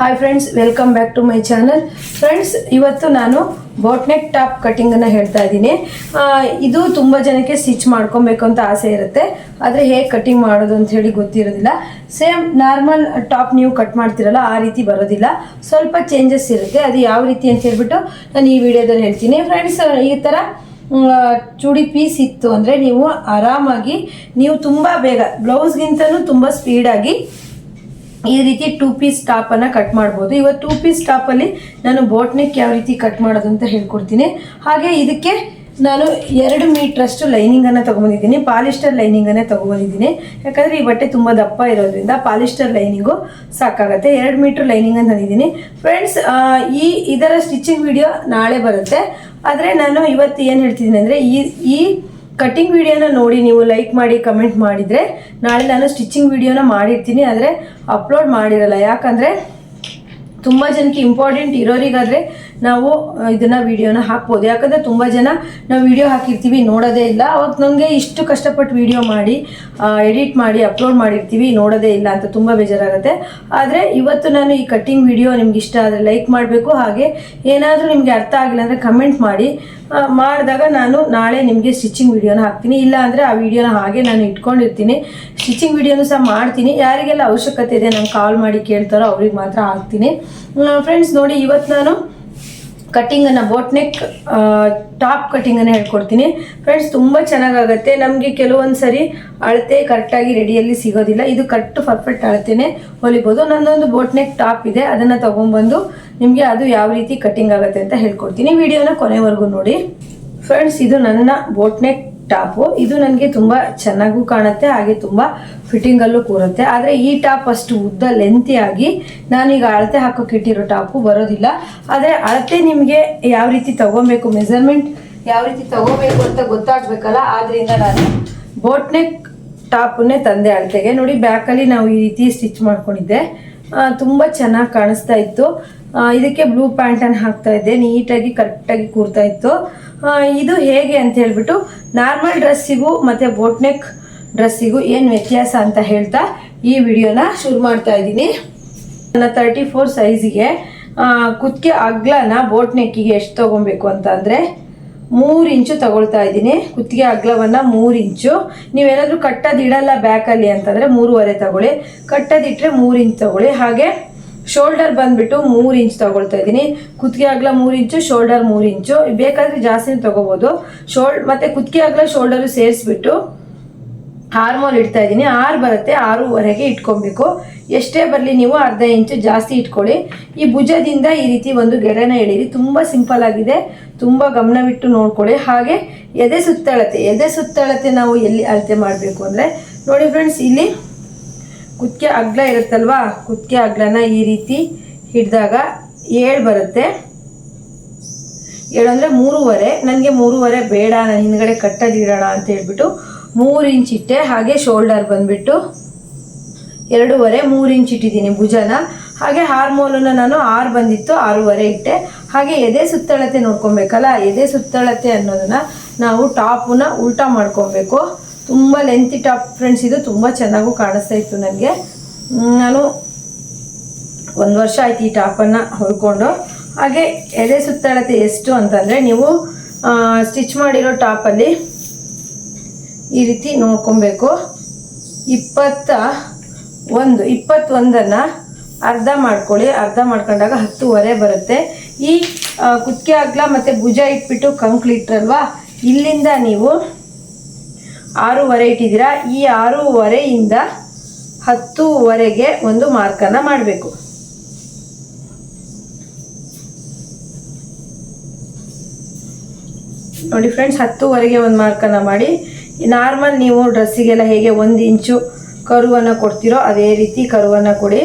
Hi friends, welcome back to my channel. Friends, ಇವತ್ತು ನಾನು boat neck top ಕಟಿಂಗನ್ನು ಹೇಳ್ತಾ ಇದ್ದೀನಿ. ಇದು ತುಂಬ ಜನಕ್ಕೆ ಸ್ಟಿಚ್ ಮಾಡ್ಕೊಬೇಕು ಅಂತ ಆಸೆ ಇರುತ್ತೆ, ಆದರೆ ಹೇಗೆ ಕಟಿಂಗ್ ಮಾಡೋದು ಅಂತ ಹೇಳಿ ಗೊತ್ತಿರೋದಿಲ್ಲ. ಸೇಮ್ ನಾರ್ಮಲ್ ಟಾಪ್ ನೀವು ಕಟ್ ಮಾಡ್ತಿರಲ್ಲ ಆ ರೀತಿ ಬರೋದಿಲ್ಲ, ಸ್ವಲ್ಪ ಚೇಂಜಸ್ ಇರುತ್ತೆ. ಅದು ಯಾವ ರೀತಿ ಅಂತ ಹೇಳ್ಬಿಟ್ಟು ನಾನು ಈ ವಿಡಿಯೋದಲ್ಲಿ ಹೇಳ್ತೀನಿ. ಫ್ರೆಂಡ್ಸ್, ಈ ಥರ ಚೂಡಿ ಪೀಸ್ ಇತ್ತು ಅಂದರೆ ನೀವು ಆರಾಮಾಗಿ ನೀವು ತುಂಬ ಬೇಗ ಬ್ಲೌಸ್ಗಿಂತನೂ ತುಂಬ ಸ್ಪೀಡಾಗಿ ಈ ರೀತಿ 2 ಪೀಸ್ ಟಾಪನ್ನು ಕಟ್ ಮಾಡ್ಬೋದು. ಇವತ್ತು 2 ಪೀಸ್ ಟಾಪಲ್ಲಿ ನಾನು ಬೋಟ್ ನೆಕ್ ಯಾವ ರೀತಿ ಕಟ್ ಮಾಡೋದು ಅಂತ ಹೇಳ್ಕೊಡ್ತೀನಿ. ಹಾಗೆ ಇದಕ್ಕೆ ನಾನು 2 ಮೀಟ್ರಷ್ಟು ಲೈನಿಂಗನ್ನು ತೊಗೊಂಬಂದಿದ್ದೀನಿ. ಪಾಲಿಸ್ಟರ್ ಲೈನಿಂಗನ್ನೇ ತೊಗೊಂಬಂದಿದ್ದೀನಿ, ಯಾಕಂದರೆ ಈ ಬಟ್ಟೆ ತುಂಬ ದಪ್ಪ ಇರೋದ್ರಿಂದ ಪಾಲಿಸ್ಟರ್ ಲೈನಿಂಗು ಸಾಕಾಗುತ್ತೆ. 2 ಮೀಟ್ರ್ ಲೈನಿಂಗನ್ನು ತಂದಿದ್ದೀನಿ. ಫ್ರೆಂಡ್ಸ್, ಇದರ ಸ್ಟಿಚಿಂಗ್ ವಿಡಿಯೋ ನಾಳೆ ಬರುತ್ತೆ. ಆದರೆ ನಾನು ಇವತ್ತು ಏನು ಹೇಳ್ತಿದ್ದೀನಿ ಅಂದರೆ ಈ ಕಟಿಂಗ್ ವಿಡಿಯೋನ ನೋಡಿ ನೀವು ಲೈಕ್ ಮಾಡಿ ಕಮೆಂಟ್ ಮಾಡಿದರೆ ನಾಳೆ ನಾನು ಸ್ಟಿಚಿಂಗ್ ವಿಡಿಯೋನ ಮಾಡಿರ್ತೀನಿ, ಆದರೆ ಅಪ್ಲೋಡ್ ಮಾಡಿರಲ್ಲ. ಯಾಕಂದರೆ ತುಂಬ ಜನಕ್ಕೆ ಇಂಪಾರ್ಟೆಂಟ್ ಇರೋರಿಗಾದರೆ ನಾವು ಇದನ್ನು ವಿಡಿಯೋನ ಹಾಕ್ಬೋದು. ಯಾಕಂದರೆ ತುಂಬ ಜನ ನಾವು ವಿಡಿಯೋ ಹಾಕಿರ್ತೀವಿ ನೋಡೋದೇ ಇಲ್ಲ. ಅವಾಗ ನನಗೆ ಇಷ್ಟು ಕಷ್ಟಪಟ್ಟು ವಿಡಿಯೋ ಮಾಡಿ ಎಡಿಟ್ ಮಾಡಿ ಅಪ್ಲೋಡ್ ಮಾಡಿರ್ತೀವಿ, ನೋಡೋದೇ ಇಲ್ಲ ಅಂತ ತುಂಬ ಬೇಜಾರಾಗುತ್ತೆ. ಆದರೆ ಇವತ್ತು ನಾನು ಈ ಕಟ್ಟಿಂಗ್ ವಿಡಿಯೋ ನಿಮ್ಗೆ ಇಷ್ಟ ಆದರೆ ಲೈಕ್ ಮಾಡಬೇಕು. ಹಾಗೆ ಏನಾದರೂ ನಿಮಗೆ ಅರ್ಥ ಆಗಿಲ್ಲ ಅಂದರೆ ಕಮೆಂಟ್ ಮಾಡಿದಾಗ ನಾನು ನಾಳೆ ನಿಮಗೆ ಸ್ಟಿಚಿಂಗ್ ವಿಡಿಯೋನ ಹಾಕ್ತೀನಿ. ಇಲ್ಲ ಅಂದರೆ ಆ ವಿಡಿಯೋನ ಹಾಗೆ ನಾನು ಇಟ್ಕೊಂಡಿರ್ತೀನಿ. ಸ್ಟಿಚಿಂಗ್ ವಿಡಿಯೋನು ಸಹ ಮಾಡ್ತೀನಿ. ಯಾರಿಗೆಲ್ಲ ಅವಶ್ಯಕತೆ ಇದೆ ನಂಗೆ ಕಾಲ್ ಮಾಡಿ ಕೇಳ್ತಾರೋ ಅವ್ರಿಗೆ ಮಾತ್ರ ಹಾಕ್ತೀನಿ. ಫ್ರೆಂಡ್ಸ್, ನೋಡಿ ಇವತ್ತು ನಾನು ಕಟ್ಟಿಂಗನ್ನು ಬೋಟ್ ನೆಕ್ ಟಾಪ್ ಕಟ್ಟಿಂಗನ್ನು ಹೇಳ್ಕೊಡ್ತೀನಿ. ಫ್ರೆಂಡ್ಸ್, ತುಂಬ ಚೆನ್ನಾಗಾಗುತ್ತೆ. ನಮಗೆ ಕೆಲವೊಂದು ಸರಿ ಅಳತೆ ಕರೆಕ್ಟಾಗಿ ರೆಡಿಯಲ್ಲಿ ಸಿಗೋದಿಲ್ಲ. ಇದು ಕರೆಕ್ಟ್ ಪರ್ಫೆಕ್ಟ್ ಅಳತೆನೇ ಹೊಲಿಬೋದು. ನನ್ನೊಂದು ಬೋಟ್ ನೆಕ್ ಟಾಪ್ ಇದೆ, ಅದನ್ನು ತೊಗೊಂಬಂದು ನಿಮಗೆ ಅದು ಯಾವ ರೀತಿ ಕಟ್ಟಿಂಗ್ ಆಗುತ್ತೆ ಅಂತ ಹೇಳ್ಕೊಡ್ತೀನಿ. ವಿಡಿಯೋನ ಕೊನೆವರೆಗೂ ನೋಡಿ. ಫ್ರೆಂಡ್ಸ್, ಇದು ನನ್ನ ಬೋಟ್ ನೆಕ್ ಟಾಪು. ಇದು ನನಗೆ ತುಂಬ ಚೆನ್ನಾಗೂ ಕಾಣುತ್ತೆ, ಹಾಗೆ ತುಂಬ ಫಿಟ್ಟಿಂಗಲ್ಲೂ ಕೂರುತ್ತೆ. ಆದರೆ ಈ ಟಾಪ್ ಅಷ್ಟು ಉದ್ದ ಲೆಂತಿಯಾಗಿ ನಾನೀಗ ಅಳತೆ ಹಾಕೋಕೆ ಇಟ್ಟಿರೋ ಟಾಪು ಬರೋದಿಲ್ಲ. ಆದರೆ ಅಳತೆ ನಿಮಗೆ ಯಾವ ರೀತಿ ತೊಗೊಬೇಕು, ಮೆಜರ್ಮೆಂಟ್ ಯಾವ ರೀತಿ ತೊಗೋಬೇಕು ಅಂತ ಗೊತ್ತಾಗಬೇಕಲ್ಲ. ಆದ್ದರಿಂದ ನಾನು ಬೋಟ್ ನೆಕ್ ಟಾಪನ್ನೇ ತಂದೆ ಅಳತೆಗೆ. ನೋಡಿ, ಬ್ಯಾಕಲ್ಲಿ ನಾವು ಈ ರೀತಿ ಸ್ಟಿಚ್ ಮಾಡ್ಕೊಂಡಿದ್ದೆ, ತುಂಬ ಚೆನ್ನಾಗಿ ಕಾಣಿಸ್ತಾ ಇತ್ತು. ಇದಕ್ಕೆ ಬ್ಲೂ ಪ್ಯಾಂಟನ್ನು ಹಾಕ್ತಾ ಇದ್ದೆ, ನೀಟಾಗಿ ಕರೆಕ್ಟಾಗಿ ಕೂರ್ತಾ ಇತ್ತು. ಇದು ಹೇಗೆ ಅಂತ ಹೇಳ್ಬಿಟ್ಟು ನಾರ್ಮಲ್ ಡ್ರೆಸ್ಸಿಗೂ ಮತ್ತು ಬೋಟ್ ನೆಕ್ ಡ್ರೆಸ್ಸಿಗೂ ಏನು ವ್ಯತ್ಯಾಸ ಅಂತ ಹೇಳ್ತಾ ಈ ವಿಡಿಯೋನ ಶುರು ಮಾಡ್ತಾ ಇದ್ದೀನಿ. ನನ್ನ 34 ಸೈಜಿಗೆ ಕುತ್ತಿಗೆ ಅಗ್ಲನ ಬೋಟ್ ನೆಕ್ಕಿಗೆ ಎಷ್ಟು ತೊಗೊಬೇಕು ಅಂತ ಅಂದರೆ 3 ಇಂಚು ತಗೊಳ್ತಾ ಇದ್ದೀನಿ. ಕುತ್ತಿಗೆ ಅಗ್ಲವನ್ನು 3 ಇಂಚು. ನೀವೇನಾದರೂ ಕಟ್ಟೋದಿಡಲ್ಲ ಬ್ಯಾಕಲ್ಲಿ ಅಂತಂದರೆ 3.5 ತಗೊಳ್ಳಿ, ಕಟ್ಟೋದಿಟ್ಟರೆ 3 ಇಂಚ್ ತಗೊಳ್ಳಿ. ಹಾಗೆ ಶೋಲ್ಡರ್ ಬಂದುಬಿಟ್ಟು 3 ಇಂಚ್ ತೊಗೊಳ್ತಾ ಇದ್ದೀನಿ. ಕುತ್ತಿಗೆ ಅಗಲ 3 ಇಂಚು, ಶೋಲ್ಡರ್ 3 ಇಂಚು. ಬೇಕಾದರೆ ಜಾಸ್ತಿನೇ ತೊಗೋಬೋದು. ಮತ್ತು ಕುತ್ತಿಗೆ ಅಗಲ ಶೋಲ್ಡರು ಸೇರಿಸ್ಬಿಟ್ಟು ಆರ್ಮೋಲ್ ಇಡ್ತಾ ಇದ್ದೀನಿ. 6 ಬರುತ್ತೆ, 6.5 ಇಟ್ಕೊಬೇಕು. ಎಷ್ಟೇ ಬರಲಿ ನೀವು ಅರ್ಧ ಇಂಚು ಜಾಸ್ತಿ ಇಟ್ಕೊಳ್ಳಿ. ಈ ಭುಜದಿಂದ ಈ ರೀತಿ ಒಂದು ಗೆರೆನ ಎಳೀರಿ. ತುಂಬ ಸಿಂಪಲ್ ಆಗಿದೆ, ತುಂಬ ಗಮನವಿಟ್ಟು ನೋಡ್ಕೊಳ್ಳಿ. ಹಾಗೆ ಎದೆ ಸುತ್ತಳತೆ ನಾವು ಎಲ್ಲಿ ಅಳತೆ ಮಾಡಬೇಕು ಅಂದರೆ ನೋಡಿ ಫ್ರೆಂಡ್ಸ್, ಇಲ್ಲಿ ಕುತ್ತಿಗೆ ಅಗ್ಲ ಇರುತ್ತಲ್ವಾ, ಕುತ್ತಿಗೆ ಅಗ್ಲನ ಈ ರೀತಿ ಹಿಡಿದಾಗ 7 ಬರುತ್ತೆ. 7 ಅಂದರೆ 3.5. ನನಗೆ 3.5 ಬೇಡ, ನಾನು ಹಿಂದ್ಗಡೆ ಕಟ್ಟೋದಿಡೋಣ ಅಂತ ಹೇಳ್ಬಿಟ್ಟು 3 ಇಂಚ್ ಇಟ್ಟೆ. ಹಾಗೆ ಶೋಲ್ಡರ್ ಬಂದುಬಿಟ್ಟು 2.5, 3 ಇಂಚ್ ಇಟ್ಟಿದ್ದೀನಿ ಭುಜನ. ಹಾಗೆ ಹಾರ್ಮೋಲನ್ನು ನಾನು 6 ಬಂದಿತ್ತು, 6.5 ಇಟ್ಟೆ. ಹಾಗೆ ಎದೆ ಸುತ್ತಳತೆ ನೋಡ್ಕೊಬೇಕಲ್ಲ, ಎದೆ ಸುತ್ತಳತೆ ಅನ್ನೋದನ್ನು ನಾವು ಟಾಪನ್ನ ಉಲ್ಟಾ ಮಾಡ್ಕೊಬೇಕು. ತುಂಬ ಲೆಂತಿ ಟಾಪ್ ಫ್ರೆಂಡ್ಸ್, ಇದು ತುಂಬ ಚೆನ್ನಾಗೂ ಕಾಣಿಸ್ತಾ ಇತ್ತು ನನಗೆ. ನಾನು 1 ವರ್ಷ ಆಯ್ತು ಈ ಟಾಪನ್ನು ಹೊಲ್ಕೊಂಡು. ಹಾಗೆ ಎದೆ ಸುತ್ತಳತೆ ಎಷ್ಟು ಅಂತಂದರೆ ನೀವು ಸ್ಟಿಚ್ ಮಾಡಿರೋ ಟಾಪಲ್ಲಿ ಈ ರೀತಿ ನೋಡ್ಕೊಬೇಕು. 21ನ್ನು ಅರ್ಧ ಮಾಡ್ಕೊಳ್ಳಿ. ಅರ್ಧ ಮಾಡ್ಕೊಂಡಾಗ 10.5 ಬರುತ್ತೆ. ಈ ಕುತ್ತಿಗೆ ಅಗಲ ಮತ್ತು ಭುಜ ಇಟ್ಬಿಟ್ಟು ಕಂಕ್ಲಿಟ್ರಲ್ವಾ, ಇಲ್ಲಿಂದ ನೀವು 6.5 ಇಟ್ಟಿದ್ದೀರಾ. ಈ 6.5ಇಂದ 10.5ಗೆ ಒಂದು ಮಾರ್ಕನ್ನು ಮಾಡಬೇಕು. ನೋಡಿ ಫ್ರೆಂಡ್ಸ್, 10.5ಗೆ ಒಂದು ಮಾರ್ಕನ್ನು ಮಾಡಿ. ನಾರ್ಮಲ್ ನೀವು ಡ್ರೆಸ್ಸಿಗೆಲ್ಲ ಹೇಗೆ 1 ಇಂಚು ಕರುವನ್ನು ಕೊಡ್ತೀರೋ ಅದೇ ರೀತಿ ಕರುವನ್ನು ಕೊಡಿ.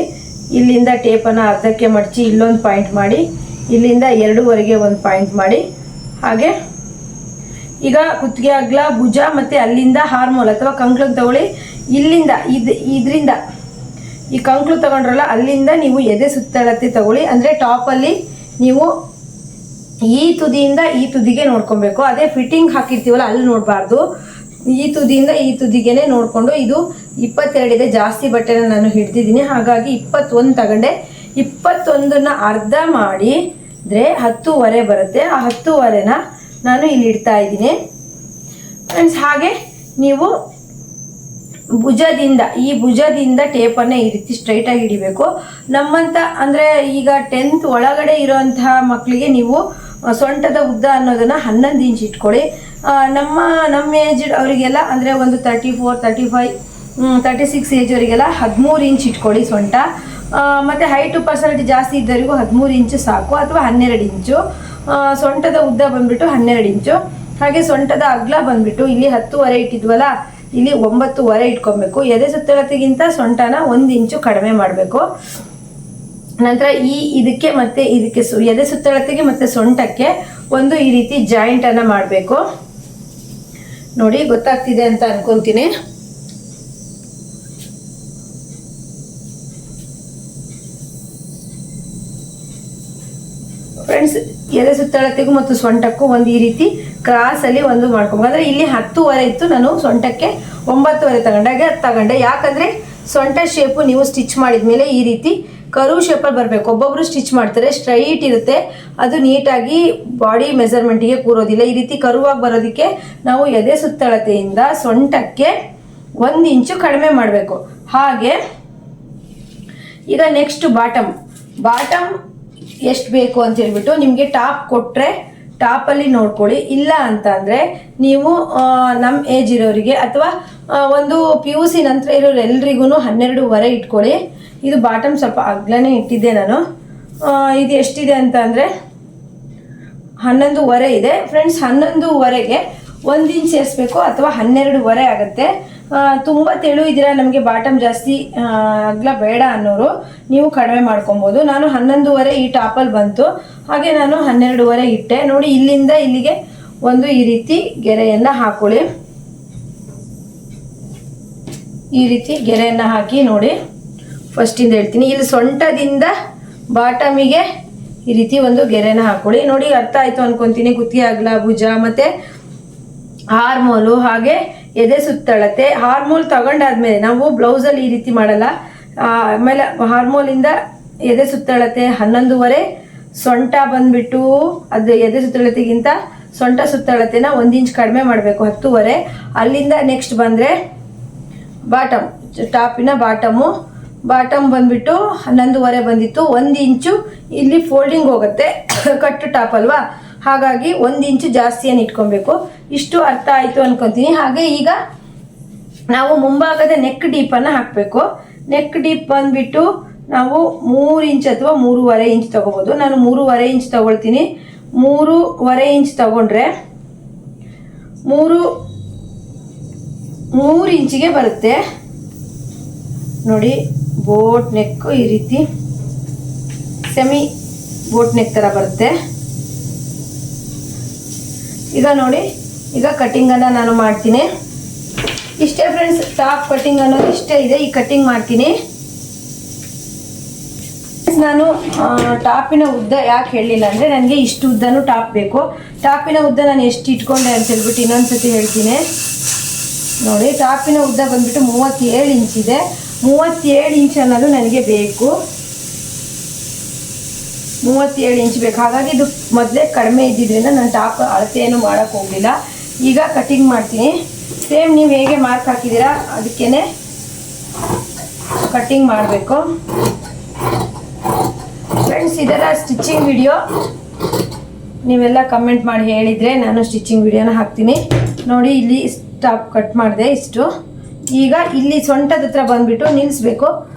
ಇಲ್ಲಿಂದ ಟೇಪನ್ನು ಅರ್ಧಕ್ಕೆ ಮಡಚಿ ಇಲ್ಲೊಂದು ಪಾಯಿಂಟ್ ಮಾಡಿ, ಇಲ್ಲಿಂದ 2.5ಗೆ ಒಂದು ಪಾಯಿಂಟ್ ಮಾಡಿ. ಹಾಗೆ ಈಗ ಕುತ್ತಿಗೆ ಅಗಲ ಭುಜ ಮತ್ತು ಅಲ್ಲಿಂದ ಹಾರ್ಮೋಲ್ ಅಥವಾ ಕಂಕ್ಳು ತಗೊಳ್ಳಿ. ಇಲ್ಲಿಂದ ಇದರಿಂದ ಈ ಕಂಕ್ಳು ತಗೊಂಡ್ರಲ್ಲ, ಅಲ್ಲಿಂದ ನೀವು ಎದೆ ಸುತ್ತಳತೆ ತಗೊಳ್ಳಿ. ಅಂದರೆ ಟಾಪಲ್ಲಿ ನೀವು ಈ ತುದಿಯಿಂದ ಈ ತುದಿಗೆ ನೋಡ್ಕೊಬೇಕು. ಅದೇ ಫಿಟ್ಟಿಂಗ್ ಹಾಕಿರ್ತೀವಲ್ಲ ಅಲ್ಲಿ ನೋಡಬಾರ್ದು. ಈ ತುದಿಯಿಂದ ಈ ತುದಿಗೆನೆ ನೋಡಿಕೊಂಡು ಇದು 22 ಇದೆ. ಜಾಸ್ತಿ ಬಟ್ಟೆನ ನಾನು ಹಿಡ್ದಿದ್ದೀನಿ, ಹಾಗಾಗಿ 21 ತಗೊಂಡೆ. 21ನ ಅರ್ಧ ಮಾಡಿದರೆ 10ವರೆ ಬರುತ್ತೆ. ಆ 10ವರೆನ ನಾನು ಇಲ್ಲಿ ಇಡ್ತಾ ಇದ್ದೀನಿ ಫ್ರೆಂಡ್ಸ್. ಹಾಗೆ ನೀವು ಈ ಭುಜದಿಂದ ಟೇಪನ್ನು ಈ ರೀತಿ ಸ್ಟ್ರೈಟಾಗಿ ಹಿಡಿಬೇಕು. ನಮ್ಮಂಥ ಅಂದರೆ ಈಗ 10th ಒಳಗಡೆ ಇರೋಂತಹ ಮಕ್ಕಳಿಗೆ ನೀವು ಸೊಂಟದ ಉದ್ದ ಅನ್ನೋದನ್ನು 11 ಇಂಚ್ ಇಟ್ಕೊಳ್ಳಿ. ನಮ್ಮ ಏಜ್ ಅವರಿಗೆಲ್ಲ ಅಂದರೆ ಒಂದು 34, 35, 36 ಏಜ್ ಅವರಿಗೆಲ್ಲ 13 ಇಂಚ್ ಇಟ್ಕೊಳ್ಳಿ ಸೊಂಟ. ಮತ್ತು ಹೈಟು ಪರ್ಸೆಂಟ್ ಜಾಸ್ತಿ ಇದ್ದವರಿಗೂ 13 ಇಂಚು ಸಾಕು, ಅಥವಾ 12 ಇಂಚು. ಸೊಂಟದ ಉದ್ದ ಬಂದುಬಿಟ್ಟು 12 ಇಂಚು. ಹಾಗೆ ಸೊಂಟದ ಅಗಲ ಬಂದುಬಿಟ್ಟು ಇಲ್ಲಿ 10ವರೆ ಇಟ್ಟಿದ್ವಲ್ಲ, ಇಲ್ಲಿ 9ವರೆ ಇಟ್ಕೊಬೇಕು. ಎದೆ ಸುತ್ತಳತೆಗಿಂತ ಸೊಂಟನ 1 ಇಂಚು ಕಡಿಮೆ ಮಾಡಬೇಕು. ನಂತರ ಇದಕ್ಕೆ ಮತ್ತು ಇದಕ್ಕೆ ಎದೆ ಸುತ್ತಳತೆಗೆ ಮತ್ತು ಸೊಂಟಕ್ಕೆ ಒಂದು ಈ ರೀತಿ ಜಾಯಿಂಟನ್ನು ಮಾಡಬೇಕು. ನೋಡಿ, ಗೊತ್ತಾಗ್ತಿದೆ ಅಂತ ಅನ್ಕೊಂತೀನಿ. ಫ್ರೆಂಡ್ಸ್, ಎದೆ ಸುತ್ತಳತೆಗೂ ಮತ್ತು ಸೊಂಟಕ್ಕೂ ಒಂದು ಈ ರೀತಿ ಕ್ರಾಸಲ್ಲಿ ಒಂದು ಮಾಡ್ಕೊಬೇಕು. ಅಂದರೆ ಇಲ್ಲಿ 10ವರೆ ಇತ್ತು, ನಾನು ಸೊಂಟಕ್ಕೆ 9ವರೆ ತಗೊಂಡೆ. ಯಾಕಂದರೆ ಸೊಂಟ ಶೇಪು ನೀವು ಸ್ಟಿಚ್ ಮಾಡಿದ್ಮೇಲೆ ಈ ರೀತಿ ಕರು ಶೇಪಲ್ಲಿ ಬರಬೇಕು. ಒಬ್ಬೊಬ್ಬರು ಸ್ಟಿಚ್ ಮಾಡ್ತಾರೆ, ಸ್ಟ್ರೈಟ್ ಇರುತ್ತೆ, ಅದು ನೀಟಾಗಿ ಬಾಡಿ ಮೆಜರ್ಮೆಂಟಿಗೆ ಕೂರೋದಿಲ್ಲ. ಈ ರೀತಿ ಕರುವಾಗಿ ಬರೋದಕ್ಕೆ ನಾವು ಎದೆ ಸುತ್ತಳತೆಯಿಂದ ಸೊಂಟಕ್ಕೆ 1 ಇಂಚು ಕಡಿಮೆ ಮಾಡಬೇಕು. ಹಾಗೆ ಈಗ ನೆಕ್ಸ್ಟ್ ಬಾಟಮ್ ಎಷ್ಟು ಬೇಕು ಅಂತ ಹೇಳ್ಬಿಟ್ಟು ನಿಮಗೆ ಟಾಪ್ ಕೊಟ್ಟರೆ ಟಾಪಲ್ಲಿ ನೋಡ್ಕೊಳ್ಳಿ. ಇಲ್ಲ ಅಂತಂದರೆ ನೀವು ನಮ್ಮ ಏಜ್ ಇರೋರಿಗೆ ಅಥವಾ ಒಂದು PUC ನಂತರ ಇರೋರು ಎಲ್ರಿಗೂ 12ವರೆ ಇಟ್ಕೊಳ್ಳಿ. ಇದು ಬಾಟಮ್ ಸ್ವಲ್ಪ ಅಗ್ಲನೇ ಇಟ್ಟಿದ್ದೆ ನಾನು. ಇದು ಎಷ್ಟಿದೆ ಅಂತ ಅಂದರೆ 11ವರೆ ಇದೆ ಫ್ರೆಂಡ್ಸ್. 11ವರೆಗೆ 1 ಇಂಚ್ ಸೇರಿಸ್ಬೇಕು, ಅಥವಾ 12ವರೆ ಆಗುತ್ತೆ. ತುಂಬ ತೆಳು ಇದ್ದೀರಾ, ನಮಗೆ ಬಾಟಮ್ ಜಾಸ್ತಿ ಅಗಲ ಬೇಡ ಅನ್ನೋರು ನೀವು ಕಡಿಮೆ ಮಾಡ್ಕೊಬೋದು. ನಾನು 11ವರೆ ಈ ಟಾಪಲ್ಲಿ ಬಂತು, ಹಾಗೆ ನಾನು 12ವರೆ ಇಟ್ಟೆ. ನೋಡಿ, ಇಲ್ಲಿಂದ ಇಲ್ಲಿಗೆ ಒಂದು ಈ ರೀತಿ ಗೆರೆಯನ್ನು ಹಾಕೊಳ್ಳಿ. ಈ ರೀತಿ ಗೆರೆಯನ್ನು ಹಾಕಿ ನೋಡಿ, ಫಸ್ಟಿಂದ ಹೇಳ್ತೀನಿ. ಇಲ್ಲಿ ಸೊಂಟದಿಂದ ಬಾಟಮಿಗೆ ಈ ರೀತಿ ಒಂದು ಗೆರೆನ ಹಾಕೊಳ್ಳಿ. ನೋಡಿ, ಅರ್ಥ ಆಯಿತು ಅನ್ಕೊತೀನಿ. ಕುತ್ತಿಗೆ ಅಗಲ, ಭುಜ ಮತ್ತು ಹಾರ್ಮೋಲು, ಹಾಗೆ ಎದೆ ಸುತ್ತಳತೆ. ಹಾರ್ಮೋಲ್ ತಗೊಂಡಾದ್ಮೇಲೆ ನಾವು ಬ್ಲೌಸಲ್ಲಿ ಈ ರೀತಿ ಮಾಡಲ್ಲ. ಆಮೇಲೆ ಹಾರ್ಮೋಲಿಂದ ಎದೆ ಸುತ್ತಳತೆ 11ವರೆ, ಸೊಂಟ ಬಂದ್ಬಿಟ್ಟು ಅದು ಎದೆ ಸುತ್ತಳತೆಗಿಂತ ಸೊಂಟ ಸುತ್ತಳತೆನ 1 ಇಂಚ್ ಕಡಿಮೆ ಮಾಡಬೇಕು, 10ವರೆ. ಅಲ್ಲಿಂದ ನೆಕ್ಸ್ಟ್ ಬಂದರೆ ಬಾಟಮ್, ಟಾಪಿನ ಬಾಟಮ್ ಬಂದ್ಬಿಟ್ಟು 11ವರೆ ಬಂದಿತ್ತು. 1 ಇಂಚು ಇಲ್ಲಿ ಫೋಲ್ಡಿಂಗ್ ಹೋಗುತ್ತೆ, ಕಟ್ಟು ಟಾಪ್ ಅಲ್ವಾ, ಹಾಗಾಗಿ 1 ಇಂಚು ಜಾಸ್ತಿಯನ್ನು ಇಟ್ಕೊಬೇಕು. ಇಷ್ಟು ಅರ್ಥ ಆಯಿತು ಅನ್ಕೊತೀನಿ. ಹಾಗೆ ಈಗ ನಾವು ಮುಂಭಾಗದ ನೆಕ್ ಡೀಪನ್ನು ಹಾಕಬೇಕು. ನೆಕ್ ಡೀಪ್ ಬಂದ್ಬಿಟ್ಟು ನಾವು 3 ಇಂಚ್ ಅಥವಾ 3.5 ಇಂಚ್ ತಗೋಬೋದು. ನಾನು 3.5 ಇಂಚ್ ತಗೊಳ್ತೀನಿ. 3.5 ಇಂಚ್ ತಗೊಂಡ್ರೆ 3 ಇಂಚಿಗೆ ಬರುತ್ತೆ. ನೋಡಿ, ಬೋಟ್ ನೆಕ್ಕು ಈ ರೀತಿ ಸೆಮಿ ಬೋಟ್ ನೆಕ್ ಥರ ಬರುತ್ತೆ. ಈಗ ನೋಡಿ, ಈಗ ಕಟ್ಟಿಂಗನ್ನು ನಾನು ಮಾಡ್ತೀನಿ. ಇಷ್ಟೇ ಫ್ರೆಂಡ್ಸ್, ಟಾಪ್ ಕಟ್ಟಿಂಗ್ ಅನ್ನೋದು ಇಷ್ಟೇ ಇದೆ. ಈ ಕಟ್ಟಿಂಗ್ ಮಾಡ್ತೀನಿ. ನಾನು ಟಾಪಿನ ಉದ್ದ ಯಾಕೆ ಹೇಳಲಿಲ್ಲ ಅಂದರೆ, ನನಗೆ ಇಷ್ಟು ಉದ್ದನೂ ಟಾಪ್ ಬೇಕು. ಟಾಪಿನ ಉದ್ದ ನಾನು ಎಷ್ಟು ಇಟ್ಕೊಂಡೆ ಅಂತ ಹೇಳ್ಬಿಟ್ಟು ಇನ್ನೊಂದ್ಸತಿ ಹೇಳ್ತೀನಿ. ನೋಡಿ, ಟಾಪಿನ ಉದ್ದ ಬಂದ್ಬಿಟ್ಟು 37 ಇಂಚಿದೆ. 37 ಇಂಚ್ ಅನ್ನೋದು ನನಗೆ ಬೇಕು. 37 ಇಂಚ್ ಬೇಕು. ಹಾಗಾಗಿ ಇದು ಮೊದಲೇ ಕಡಿಮೆ ಇದ್ದಿದ್ದರಿಂದ ನಾನು ಟಾಪ್ ಅಳತೆಯನ್ನು ಮಾಡೋಕ್ಕೆ ಹೋಗಲಿಲ್ಲ. ಈಗ ಕಟ್ಟಿಂಗ್ ಮಾಡ್ತೀನಿ. ಸೇಮ್ ನೀವು ಹೇಗೆ ಮಾರ್ಕ್ ಹಾಕಿದ್ದೀರಾ ಅದಕ್ಕೇ ಕಟ್ಟಿಂಗ್ ಮಾಡಬೇಕು ಫ್ರೆಂಡ್ಸ್. ಇದರ ಸ್ಟಿಚಿಂಗ್ ವಿಡಿಯೋ ನೀವೆಲ್ಲ ಕಮೆಂಟ್ ಮಾಡಿ ಹೇಳಿದರೆ ನಾನು ಸ್ಟಿಚಿಂಗ್ ವಿಡಿಯೋನ ಹಾಕ್ತೀನಿ. ನೋಡಿ, ಇಲ್ಲಿ ಟಾಪ್ ಕಟ್ ಮಾಡಿದೆ ಇಷ್ಟು. ಈಗ ಇಲ್ಲಿ ಸೊಂಟದ ಹತ್ರ ಬಂದುಬಿಟ್ಟು ನಿಲ್ಲಿಸ್ಬೇಕು.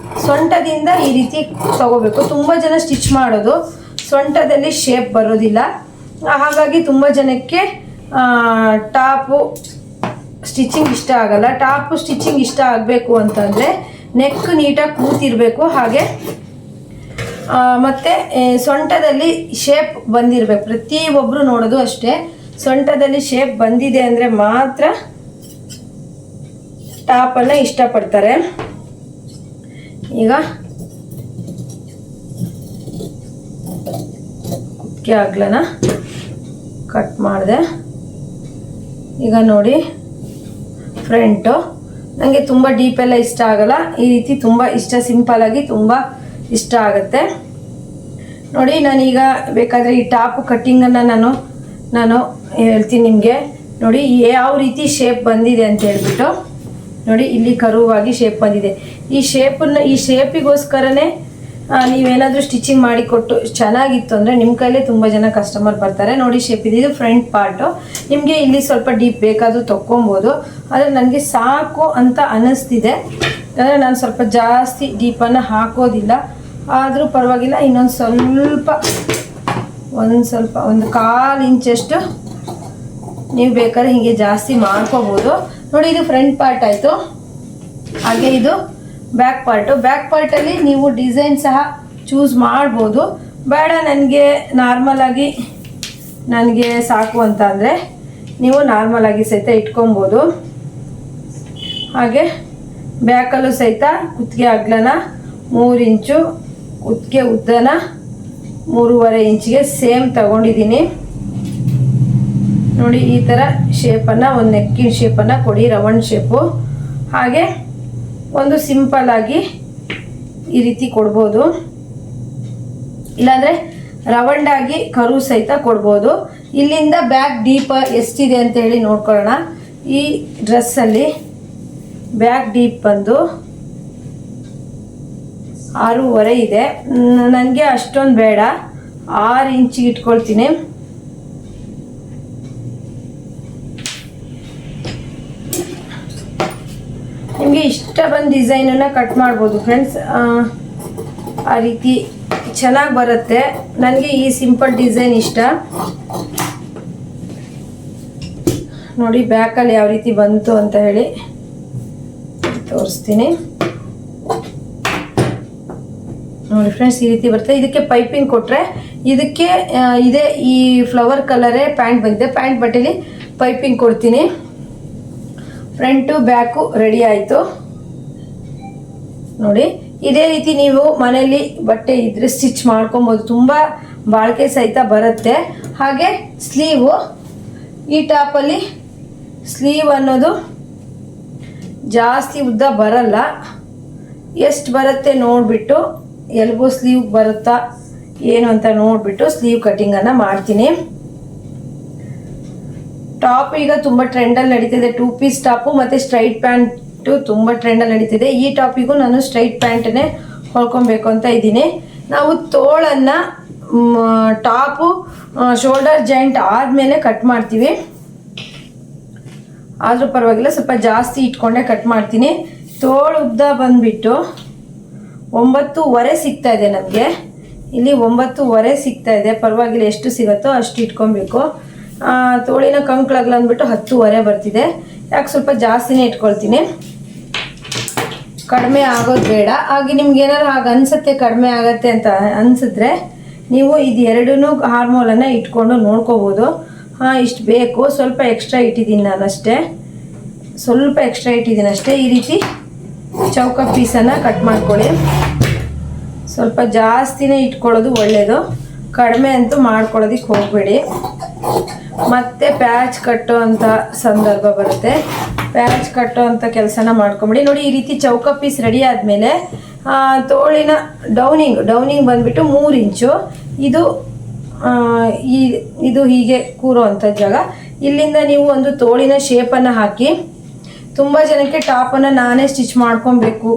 ಸೊಂಟದಿಂದ ಈ ರೀತಿ ತಗೋಬೇಕು. ತುಂಬ ಜನ ಸ್ಟಿಚ್ ಮಾಡೋದು ಸೊಂಟದಲ್ಲಿ ಶೇಪ್ ಬರೋದಿಲ್ಲ, ಹಾಗಾಗಿ ತುಂಬ ಜನಕ್ಕೆ ಟಾಪು ಸ್ಟಿಚಿಂಗ್ ಇಷ್ಟ ಆಗಲ್ಲ. ಟಾಪು ಸ್ಟಿಚಿಂಗ್ ಇಷ್ಟ ಆಗಬೇಕು ಅಂತಂದರೆ ನೆಕ್ ನೀಟಾಗಿ ಕೂತಿರಬೇಕು. ಹಾಗೆ ಮತ್ತು ಸೊಂಟದಲ್ಲಿ ಶೇಪ್ ಬಂದಿರಬೇಕು. ಪ್ರತಿಯೊಬ್ಬರು ನೋಡೋದು ಅಷ್ಟೇ, ಸೊಂಟದಲ್ಲಿ ಶೇಪ್ ಬಂದಿದೆ ಅಂದರೆ ಮಾತ್ರ ಟಾಪನ್ನು ಇಷ್ಟಪಡ್ತಾರೆ. ಈಗ ಕುತ್ತಿಗೆ ಅಗಲನ ಕಟ್ ಮಾಡಿದೆ. ಈಗ ನೋಡಿ, ಫ್ರಂಟು ನನಗೆ ತುಂಬ ಡೀಪೆಲ್ಲ ಇಷ್ಟ ಆಗಲ್ಲ. ಈ ರೀತಿ ತುಂಬ ಇಷ್ಟ, ಸಿಂಪಲಾಗಿ ತುಂಬ ಇಷ್ಟ ಆಗುತ್ತೆ. ನೋಡಿ ನಾನೀಗ ಬೇಕಾದರೆ ಈ ಟಾಪ್ ಕಟ್ಟಿಂಗನ್ನು ನಾನು ಹೇಳ್ತೀನಿ ನಿಮಗೆ. ನೋಡಿ ಯಾವ ರೀತಿ ಶೇಪ್ ಬಂದಿದೆ ಅಂತ ಹೇಳ್ಬಿಟ್ಟು. ನೋಡಿ ಇಲ್ಲಿ ಕರುವಾಗಿ ಶೇಪ್ ಬಂದಿದೆ. ಈ ಶೇಪಿಗೋಸ್ಕರನೇ ನೀವೇನಾದರೂ ಸ್ಟಿಚಿಂಗ್ ಮಾಡಿಕೊಟ್ಟು ಚೆನ್ನಾಗಿತ್ತು ಅಂದರೆ ನಿಮ್ಮ ಕೈಲೇ ತುಂಬ ಜನ ಕಸ್ಟಮರ್ ಬರ್ತಾರೆ. ನೋಡಿ ಶೇಪ್ ಇದೆ, ಇದು ಫ್ರಂಟ್ ಪಾರ್ಟು. ನಿಮಗೆ ಇಲ್ಲಿ ಸ್ವಲ್ಪ ಡೀಪ್ ಬೇಕಾದರೂ ತೊಗೊಬೋದು. ಆದರೆ ನನಗೆ ಸಾಕು ಅಂತ ಅನ್ನಿಸ್ತಿದೆ, ಅಂದರೆ ನಾನು ಸ್ವಲ್ಪ ಜಾಸ್ತಿ ಡೀಪನ್ನು ಹಾಕೋದಿಲ್ಲ. ಆದರೂ ಪರವಾಗಿಲ್ಲ, ಇನ್ನೊಂದು ಸ್ವಲ್ಪ ಒಂದು 1/4 ಇಂಚಷ್ಟು ನೀವು ಬೇಕಾದ್ರೆ ಹೀಗೆ ಜಾಸ್ತಿ ಮಾಡ್ಕೋಬೋದು. ನೋಡಿ ಇದು ಫ್ರಂಟ್ ಪಾರ್ಟ್ ಆಯಿತು. ಹಾಗೆ ಇದು ಬ್ಯಾಕ್ ಪಾರ್ಟು. ಬ್ಯಾಕ್ ಪಾರ್ಟಲ್ಲಿ ನೀವು ಡಿಸೈನ್ ಸಹ ಚೂಸ್ ಮಾಡ್ಬೋದು. ಬೇಡ ನನಗೆ ನಾರ್ಮಲಾಗಿ ನನಗೆ ಸಾಕು ಅಂತ ಅಂದರೆ ನೀವು ನಾರ್ಮಲಾಗಿ ಸಹಿತ ಇಟ್ಕೊಬೋದು. ಹಾಗೆ ಬ್ಯಾಕಲ್ಲೂ ಸಹಿತ ಕುತ್ತಿಗೆ ಅಗಲನ 3 ಇಂಚು, ಕುತ್ತಿಗೆ ಉದ್ದನ 3.5 ಇಂಚಿಗೆ ಸೇಮ್ ತಗೊಂಡಿದ್ದೀನಿ. ನೋಡಿ ಈ ಥರ ಶೇಪನ್ನು, ಒಂದು ನೆಕ್ಕಿನ ಶೇಪನ್ನು ಕೊಡಿ, ರೌಂಡ್ ಶೇಪು. ಹಾಗೆ ಒಂದು ಸಿಂಪಲ್ ಆಗಿ ಈ ರೀತಿ ಕೊಡ್ಬೋದು, ಇಲ್ಲಾಂದರೆ ರೌಂಡ್ ಆಗಿ ಕರು ಸಹಿತ ಕೊಡ್ಬೋದು. ಇಲ್ಲಿಂದ ಬ್ಯಾಕ್ ಡೀಪ್ ಎಷ್ಟಿದೆ ಅಂತ ಹೇಳಿ ನೋಡ್ಕೊಳ್ಳೋಣ. ಈ ಡ್ರೆಸ್ಸಲ್ಲಿ ಬ್ಯಾಕ್ ಡೀಪ್ ಬಂದು 6.5 ಇದೆ. ನನಗೆ ಅಷ್ಟೊಂದು ಬೇಡ, 6 ಇಂಚಿಗೆ ಇಟ್ಕೊಳ್ತೀನಿ. ನಿಮಗೆ ಇಷ್ಟ ಬಂದ ಡಿಸೈನನ್ನು ಕಟ್ ಮಾಡ್ಬೋದು ಫ್ರೆಂಡ್ಸ್. ಆ ರೀತಿ ಚೆನ್ನಾಗಿ ಬರುತ್ತೆ. ನನಗೆ ಈ ಸಿಂಪಲ್ ಡಿಸೈನ್ ಇಷ್ಟ. ನೋಡಿ ಬ್ಯಾಕಲ್ಲಿ ಯಾವ ರೀತಿ ಬಂತು ಅಂತ ಹೇಳಿ ತೋರಿಸ್ತೀನಿ. ನೋಡಿ ಫ್ರೆಂಡ್ಸ್, ಈ ರೀತಿ ಬರುತ್ತೆ. ಇದಕ್ಕೆ ಪೈಪಿಂಗ್ ಕೊಟ್ಟರೆ ಇದಕ್ಕೆ ಇದೇ ಈ ಫ್ಲವರ್ ಕಲರೇ ಪ್ಯಾಂಟ್ ಬಂದಿದೆ. ಪ್ಯಾಂಟ್ ಬಟ್ಟೆಲಿ ಪೈಪಿಂಗ್ ಕೊಡ್ತೀನಿ. ಫ್ರಂಟು ಬ್ಯಾಕು ರೆಡಿ ಆಯಿತು. ನೋಡಿ ಇದೇ ರೀತಿ ನೀವು ಮನೆಯಲ್ಲಿ ಬಟ್ಟೆ ಇದ್ದರೆ ಸ್ಟಿಚ್ ಮಾಡ್ಕೊಬೋದು, ತುಂಬ ಬಾಳಿಕೆ ಸಹಿತ ಬರುತ್ತೆ. ಹಾಗೆ ಸ್ಲೀವು, ಈ ಟಾಪಲ್ಲಿ ಸ್ಲೀವ್ ಅನ್ನೋದು ಜಾಸ್ತಿ ಉದ್ದ ಬರಲ್ಲ. ಎಷ್ಟು ಬರುತ್ತೆ ನೋಡಿಬಿಟ್ಟು, ಎಲ್ಬೋ ಸ್ಲೀವ್ ಬರುತ್ತಾ ಏನು ಅಂತ ನೋಡಿಬಿಟ್ಟು ಸ್ಲೀವ್ ಕಟ್ಟಿಂಗನ್ನು ಮಾಡ್ತೀನಿ. ಟಾಪ್ ಈಗ ತುಂಬ ಟ್ರೆಂಡಲ್ಲಿ ನಡೀತಿದೆ. 2 ಪೀಸ್ ಟಾಪು ಮತ್ತು ಸ್ಟ್ರೈಟ್ ಪ್ಯಾಂಟು ತುಂಬ ಟ್ರೆಂಡಲ್ಲಿ ನಡೀತಿದೆ. ಈ ಟಾಪಿಗೂ ನಾನು ಸ್ಟ್ರೈಟ್ ಪ್ಯಾಂಟನ್ನೇ ಹೊಲ್ಕೊಬೇಕು ಅಂತ ಇದ್ದೀನಿ. ನಾವು ತೋಳನ್ನು ಟಾಪು ಶೋಲ್ಡರ್ ಜಾಯಿಂಟ್ ಆದಮೇಲೆ ಕಟ್ ಮಾಡ್ತೀವಿ. ಆದರೂ ಪರವಾಗಿಲ್ಲ, ಸ್ವಲ್ಪ ಜಾಸ್ತಿ ಇಟ್ಕೊಂಡೆ ಕಟ್ ಮಾಡ್ತೀನಿ. ತೋಳು ಉದ್ದ ಬಂದುಬಿಟ್ಟು 9.5 ಸಿಗ್ತಾ ಇದೆ ನಮಗೆ. ಇಲ್ಲಿ 9.5 ಸಿಗ್ತಾ ಇದೆ. ಪರವಾಗಿಲ್ಲ, ಎಷ್ಟು ಸಿಗುತ್ತೋ ಅಷ್ಟು ಇಟ್ಕೊಬೇಕು. ತೋಳಿನ ಕಂಕ್ಳಗ್ಲ ಅಂದ್ಬಿಟ್ಟು 10.5 ಬರ್ತಿದೆ. ಯಾಕೆ ಸ್ವಲ್ಪ ಜಾಸ್ತಿನೇ ಇಟ್ಕೊಳ್ತೀನಿ, ಕಡಿಮೆ ಆಗೋದು ಬೇಡ. ಹಾಗೆ ನಿಮ್ಗೆ ಏನಾದ್ರು ಹಾಗೆ ಅನಿಸುತ್ತೆ ಕಡಿಮೆ ಆಗತ್ತೆ ಅಂತ ಅನಿಸಿದ್ರೆ ನೀವು ಇದು ಎರಡೂ ಹಾರ್ಮೋಲನ್ನು ಇಟ್ಕೊಂಡು ನೋಡ್ಕೋಬೋದು. ಇಷ್ಟು ಬೇಕು, ಸ್ವಲ್ಪ ಎಕ್ಸ್ಟ್ರಾ ಇಟ್ಟಿದ್ದೀನಿ ನಾನು ಅಷ್ಟೇ, ಸ್ವಲ್ಪ ಎಕ್ಸ್ಟ್ರಾ ಇಟ್ಟಿದ್ದೀನಿ ಅಷ್ಟೇ. ಈ ರೀತಿ ಚೌಕ ಪೀಸನ್ನು ಕಟ್ ಮಾಡ್ಕೊಳ್ಳಿ. ಸ್ವಲ್ಪ ಜಾಸ್ತಿನೇ ಇಟ್ಕೊಳ್ಳೋದು ಒಳ್ಳೆಯದು, ಕಡಿಮೆ ಅಂತೂ ಮಾಡ್ಕೊಳ್ಳೋದಕ್ಕೆ ಹೋಗಬೇಡಿ. ಮತ್ತೆ ಪ್ಯಾಚ್ ಕಟ್ಟೋ ಅಂಥ ಸಂದರ್ಭ ಬರುತ್ತೆ. ಪ್ಯಾಚ್ ಕಟ್ಟೋ ಅಂಥ ಕೆಲಸನ ಮಾಡ್ಕೊಂಬಿಡಿ. ನೋಡಿ ಈ ರೀತಿ ಚೌಕ ಪೀಸ್ ರೆಡಿ ಆದಮೇಲೆ ತೋಳಿನ ಡೌನಿಂಗ್ ಬಂದುಬಿಟ್ಟು 3 ಇಂಚು. ಇದು ಹೀಗೆ ಕೂರೋ ಅಂಥ ಜಾಗ. ಇಲ್ಲಿಂದ ನೀವು ಒಂದು ತೋಳಿನ ಶೇಪನ್ನು ಹಾಕಿ, ತುಂಬ ಜನಕ್ಕೆ ಟಾಪನ್ನು ನಾನೇ ಸ್ಟಿಚ್ ಮಾಡ್ಕೊಬೇಕು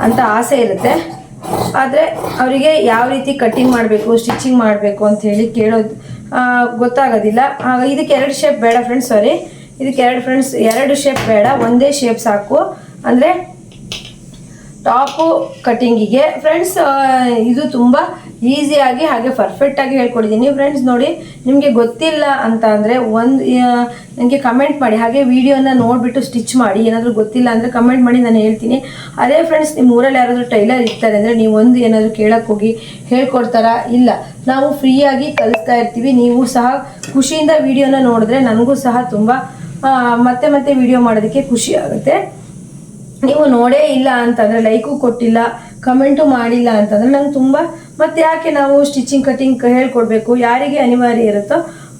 ಅಂತ ಆಸೆ ಇರುತ್ತೆ. ಆದರೆ ಅವರಿಗೆ ಯಾವ ರೀತಿ ಕಟ್ಟಿಂಗ್ ಮಾಡಬೇಕು, ಸ್ಟಿಚಿಂಗ್ ಮಾಡಬೇಕು ಅಂತ ಹೇಳಿ ಕೇಳೋದು ಗೊತ್ತಾಗೋದಿಲ್ಲ. ಇದಕ್ಕೆ 2 ಶೇಪ್ ಬೇಡ ಫ್ರೆಂಡ್ಸ್, ಸಾರಿ, ಇದಕ್ಕೆ 2 ಶೇಪ್ ಬೇಡ, ಒಂದೇ ಶೇಪ್ ಸಾಕು. ಅಂದರೆ ಟಾಪು ಕಟ್ಟಿಂಗಿಗೆ ಫ್ರೆಂಡ್ಸ್ ಇದು ತುಂಬ ಈಸಿಯಾಗಿ ಹಾಗೆ ಪರ್ಫೆಕ್ಟಾಗಿ ಹೇಳ್ಕೊಡಿದ್ದೀನಿ ಫ್ರೆಂಡ್ಸ್. ನೋಡಿ ನಿಮಗೆ ಗೊತ್ತಿಲ್ಲ ಅಂತ ಅಂದರೆ ನನಗೆ ಕಮೆಂಟ್ ಮಾಡಿ, ಹಾಗೆ ವಿಡಿಯೋನ ನೋಡಿಬಿಟ್ಟು ಸ್ಟಿಚ್ ಮಾಡಿ. ಏನಾದರೂ ಗೊತ್ತಿಲ್ಲ ಅಂದರೆ ಕಮೆಂಟ್ ಮಾಡಿ, ನಾನು ಹೇಳ್ತೀನಿ. ಅದೇ ಫ್ರೆಂಡ್ಸ್, ನಿಮ್ಮ ಊರಲ್ಲಿ ಯಾರಾದರೂ ಟೈಲರ್ ಇರ್ತಾರೆ ಅಂದರೆ ನೀವು ಏನಾದರೂ ಕೇಳಕ್ಕೆ ಹೋಗಿ ಹೇಳ್ಕೊಡ್ತಾರಾ? ಇಲ್ಲ, ನಾವು ಫ್ರೀಯಾಗಿ ಕಲಿಸ್ತಾ ಇರ್ತೀವಿ. ನೀವು ಸಹ ಖುಷಿಯಿಂದ ವಿಡಿಯೋನ ನೋಡಿದ್ರೆ ನನಗೂ ಸಹ ತುಂಬ ಮತ್ತೆ ವಿಡಿಯೋ ಮಾಡೋದಕ್ಕೆ ಖುಷಿ ಆಗುತ್ತೆ. ನೀವು ನೋಡೇ ಇಲ್ಲ ಅಂತಂದರೆ, ಲೈಕು ಕೊಟ್ಟಿಲ್ಲ, ಕಮೆಂಟು ಮಾಡಿಲ್ಲ ಅಂತಂದರೆ ನಂಗೆ ತುಂಬ ಮತ್ತೆ ಯಾಕೆ ನಾವು ಸ್ಟಿಚಿಂಗ್ ಕಟ್ಟಿಂಗ್ ಹೇಳ್ಕೊಡ್ಬೇಕು, ಯಾರಿಗೆ ಅನಿವಾರ್ಯ ಇರುತ್ತೋ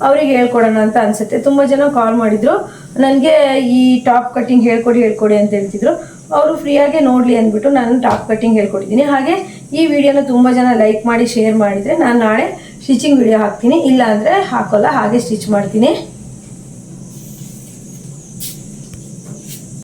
ಅವರಿಗೆ ಹೇಳ್ಕೊಡೋಣ ಅಂತ ಅನಿಸುತ್ತೆ. ತುಂಬ ಜನ ಕಾಲ್ ಮಾಡಿದರು, ನನಗೆ ಈ ಟಾಪ್ ಕಟ್ಟಿಂಗ್ ಹೇಳ್ಕೊಡಿ ಅಂತ ಹೇಳ್ತಿದ್ರು. ಅವರು ಫ್ರೀಯಾಗೆ ನೋಡಲಿ ಅಂದ್ಬಿಟ್ಟು ನಾನು ಟಾಪ್ ಕಟ್ಟಿಂಗ್ ಹೇಳ್ಕೊಟ್ಟಿದ್ದೀನಿ. ಹಾಗೆ ಈ ವಿಡಿಯೋನ ತುಂಬ ಜನ ಲೈಕ್ ಮಾಡಿ ಶೇರ್ ಮಾಡಿದರೆ ನಾನು ನಾಳೆ ಸ್ಟಿಚಿಂಗ್ ವಿಡಿಯೋ ಹಾಕ್ತೀನಿ, ಇಲ್ಲ ಅಂದರೆ ಹಾಕೋಲ್ಲ, ಹಾಗೆ ಸ್ಟಿಚ್ ಮಾಡ್ತೀನಿ.